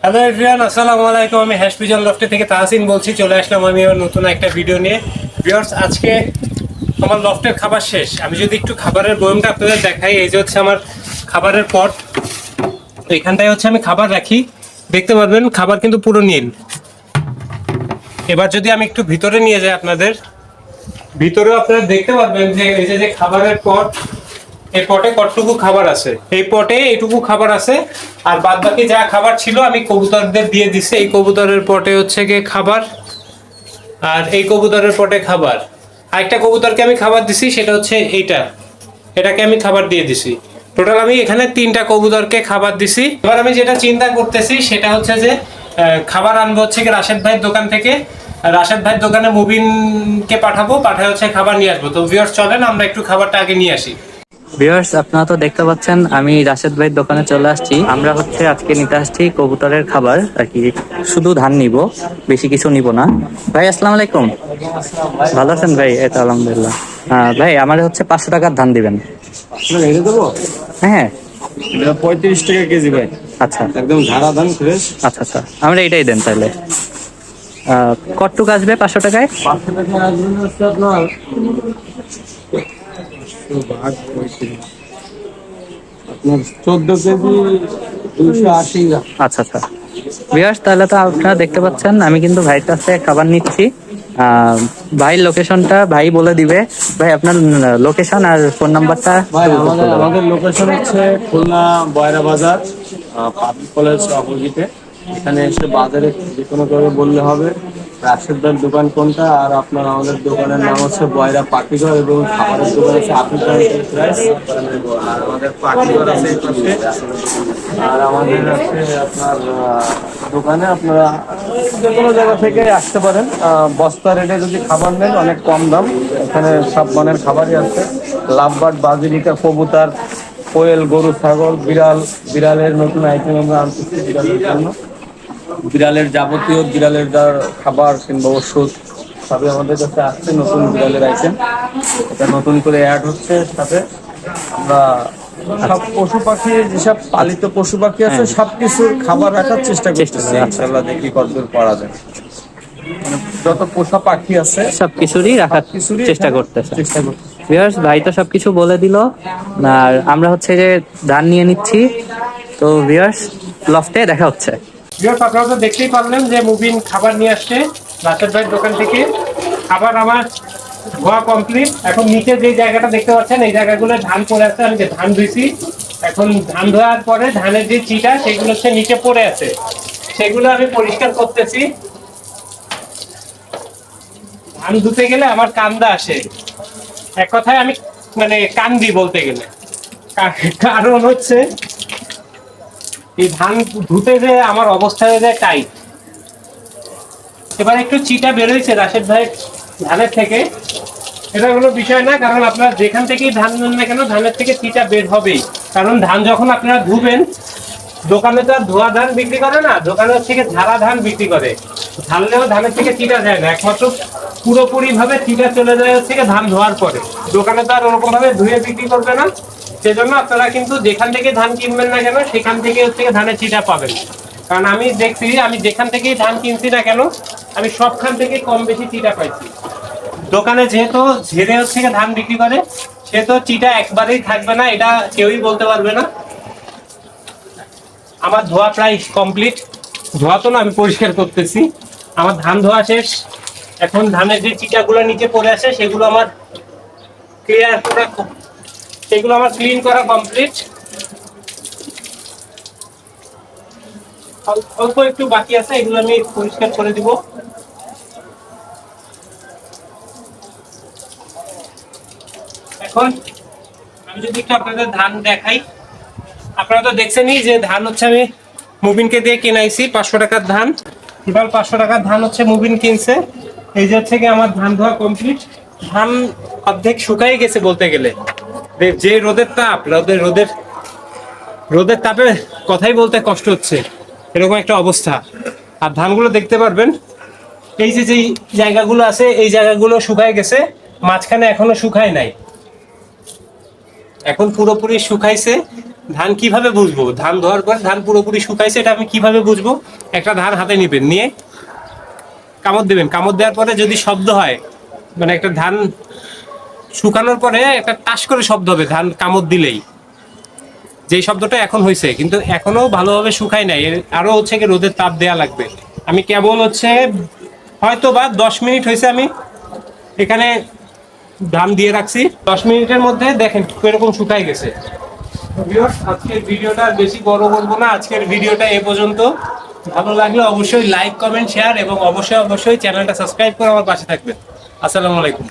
Hello everyone, আসসালামু আলাইকুম। আমি হ্যাশ পিজন লফটে থেকে তাহসিন বলছি। চলে আসলাম আমি আমার নতুন একটা ভিডিও নিয়ে। ভিউয়ার্স, আজকে আমার লফটের খাবার শেষ। আমি যদি একটু খাবারের বয়মটা আপনাদের দেখাই, এই যে হচ্ছে আমার খাবারের পট। এখানটায় হচ্ছে আমি খাবার রাখি, দেখতে পারবেন খাবার কিন্তু পুরো নীল। এবার যদি আমি একটু ভিতরে নিয়ে যাই আপনাদের, ভিতরেও আপনারা দেখতে পারবেন যে এই যে খাবারের পট, এই পটে কতটুকু খাবার আছে, এই পটে এইটুকু খাবার আছে। আর বাদ বাকি যা খাবার ছিল আমি কবুতরদের দিয়ে দিছি। এই কবুতরের পটে হচ্ছে গিয়ে খাবার, আর এই কবুতরের পটে খাবার। আরেকটা কবুতরকে আমি খাবার দিছি, সেটা হচ্ছে এটাকে আমি খাবার দিয়ে দিছি। টোটাল আমি এখানে 3টা কবুতরকে খাবার দিছি। এবার আমি যেটা চিন্তা করতেছি সেটা হচ্ছে যে খাবার আনবো হচ্ছে কি রাশেদ ভাইয়ের দোকান থেকে। রাশেদ ভাইয়ের দোকানে মুবিনকে পাঠায় হচ্ছে খাবার নিয়ে আসবো। তো ভিউয়ার্স, চলেন আমরা একটু খাবারটা আগে নিয়ে আসি। ভিউয়ার্স, আপনারা তো দেখতে পাচ্ছেন আমি রাশেদ ভাইয়ের দোকানে চলে আসছি। আমরা হচ্ছে আজকে নিতে আসছি কবুতরের খাবার আর কি। শুধু ধান নিব, বেশি কিছু নিব না। ভাই আসসালামু আলাইকুম। ভালো আছেন ভাই? এই তো আলহামদুলিল্লাহ। ভাই আমার হচ্ছে 500 টাকার ধান দিবেন। রেখে দেবো। হ্যাঁ। 35 টাকা কেজি ভাই। আচ্ছা একদম ঝাড়া ধান ফ্রেশ। আচ্ছা আচ্ছা, আমরা এটাই দেন তাহলে। কতটুকু আসবে 500 টাকায়? 500 টাকা আসবেন হচ্ছে আপনার ভাগ 14 কেজি 280 গ্রাম। আচ্ছা আচ্ছা ভিউয়ার্স, তাহলে তো আপনারা দেখতে পাচ্ছেন আমি কিন্তু ভাইয়ের কাছ থেকে খাবার নিচ্ছি। ভাই লোকেশনটা ভাই বলে দিবে। ভাই আপনার লোকেশন আর ফোন নাম্বারটা ভাই আমাদের লোকেশন হচ্ছে খুলনা বয়রা বাজার, পাবলিক কলেজ অপোজিটে। এখানে এসে বাজারে যে কোনো করে বললে হবে রাশেদ ভাইয়ের দোকান কোনটা। আর আপনার আমাদের দোকানের নাম হচ্ছে বয়রা পাখিঘর, এবং খাবারের দোকান হচ্ছে আফ্রিকান রাইস। আর আমাদের পাখিঘর আছে এই পাশে। আর আমাদের আছে আপনার দোকানে আপনারা যে কোনো জায়গা থেকে আসতে পারেন। বস্তা রেটে যদি খাবার নেন অনেক কম দাম। এখানে সব মানের খাবারই আছে। লাভবার্ড, বাজিলিকা, কবুতর, কোয়েল, গরু, ছাগল, বিড়ালের নতুন আইটেম আমরা আনতেছি বিড়ালের জন্য। বিড়ালের যাবতীয় বিড়ালের যা খাবার কিংবা ওষুধ সবই আমাদের কাছে আসছে। নতুন বিড়ালের আইটেম এটা নতুন করে অ্যাড হচ্ছে। সাথে আমরা সব পশু পাখি, যেসব পালিত পশু পাখি আছে সবকিছুর খাবার রাখার চেষ্টা করতেছি। ইনশাআল্লাহ দেখি কতদূর পারা যায়। মানে যত পোষা পাখি আছে সবকিছুরই রাখার চেষ্টা করতেছে। চেষ্টা করতেছি। ভিউয়ার্স, ভাই তো সবকিছু বলে দিল। আর আমরা হচ্ছে যে ধান নিয়ে নিচ্ছি। তো ভিউয়ার্স, লফটে দেখা হচ্ছে। ভিউয়ার্স, আপনারা তো দেখতেই পারলেন যে মুবিন খাবার নিয়ে আসছে রাশেদ ভাইয়ের দোকান থেকে। খাবার আমার ধোয়া কমপ্লিট। এখন নিচে যে জায়গাটা দেখতে পাচ্ছেন, এই জায়গাগুলো ধান পড়ে আছে। আমি যে ধান ধুইছি, এখন ধান ধোয়ার পরে ধানের যে চিটা সেগুলো হচ্ছে নিচে পড়ে আছে, সেগুলো আমি পরিষ্কার করতেছি। ধান ধুতে গেলে আমার কান্দা আসে, এক কথায় আমি মানে কান্দি বলতে গেলে। কারণ হচ্ছে এই ধান ধুতে যে আমার অবস্থা হয়ে যায় টাইট। এবার একটু চিটা বেরোইছে রাশেদ ভাই ধানের থেকে, এটা কোনো বিষয় না। কারণ আপনারা যেখান থেকেই ধান নেন না কেন, ধানের থেকে চিটা বের হবেই। কারণ ধান যখন আপনারা ধুবেন, দোকানে তো আর ধোয়া ধান বিক্রি করে না, দোকানের থেকে ঝাড়া ধান বিক্রি করে। ঝাড়লেও ধানের থেকে চিটা যায় না, একমাত্র পুরোপুরি ভাবে চিটা চলে যায় হচ্ছে ধান ধোয়ার পরে। দোকানে তো আর ওরকম ভাবে ধুয়ে বিক্রি করবে না। সেজন্য আপনারা কিন্তু যেখান থেকে ধান কিনবেন না কেন, সেখান থেকে হচ্ছে ধানের চিটা পাবেন। কারণ আমি দেখছি, আমি যেখান থেকেই ধান কিনছি না কেন, আমি সবখান থেকে কম বেশি চিটা পাইছি। দোকানে যেহেতু ঝেড়ে হচ্ছে ধান বিক্রি করে, সে তো চিটা একবারেই থাকবে না, এটা কেউই বলতে পারবে না। আমার ধোয়া প্রায় কমপ্লিট। ধোয়া তো না, আমি পরিষ্কার করতেছি। আমার ধান ধোয়া শেষ। এখন ধানের যে চিটাগুলো নিচে পড়ে আছে সেগুলো আমার ক্লিন করা কমপ্লিট। অল্প একটু বাকি আছে, এগুলো আমি পরিষ্কার করে দিব। এখন আমি যদি একটু আপনাদের ধান দেখাই, আপনারা তো দেখছেনই যে ধান হচ্ছে আমি মুবিনকে দিয়ে কিনাইছি 500 টাকার ধান। টোটাল 500 টাকার ধান হচ্ছে মুবিন কিনছে। এই যে হচ্ছে কি আমার ধান ধোয়া কমপ্লিট। ধান অর্ধেক শুকাই গেছে বলতে গেলে। যে রোদের তাপ, রোদের তাপে কথাই বলতে কষ্ট হচ্ছে, এরকম একটা অবস্থা। আর ধানগুলো দেখতে পারবেন, এই যে যেই জায়গাগুলো আছে এই জায়গাগুলো শুকায় গেছে, মাঝখানে এখনো শুকায় নাই। এখন পুরোপুরি শুকাইছে। ধান কিভাবে বুঝবো? ধান ধোয়ার পর ধান পুরোপুরি শুকাইছে, এটা আমি কিভাবে বুঝবো? একটা ধান হাতে নিবেন, নিয়ে কামড় দেবেন। কামড় দেওয়ার পরে যদি শব্দ হয়, মানে একটা ধান শুকানোর পরে একটা টাস করে শব্দ হবে ধান কামড় দিলেই, যেই শব্দটা এখন হয়েছে, কিন্তু এখনো ভালোভাবে শুকায় নাই, আরো হচ্ছে কি রোদের তাপ দেয়া লাগবে। আমি কেবল হচ্ছে হয়তো বা 10 মিনিট হয়েছে আমি এখানে ধান দিয়ে রাখছি, 10 মিনিটের মধ্যে দেখেন কিরকম শুকাই গেছে। ভিউয়ার্স, আজকের ভিডিওটা আর বেশি বড় করবো না, আজকের ভিডিওটা এ পর্যন্ত। ভালো লাগলে অবশ্যই লাইক, কমেন্ট, শেয়ার এবং অবশ্যই চ্যানেলটা সাবস্ক্রাইব করে আমার পাশে থাকবেন। আসসালামু আলাইকুম।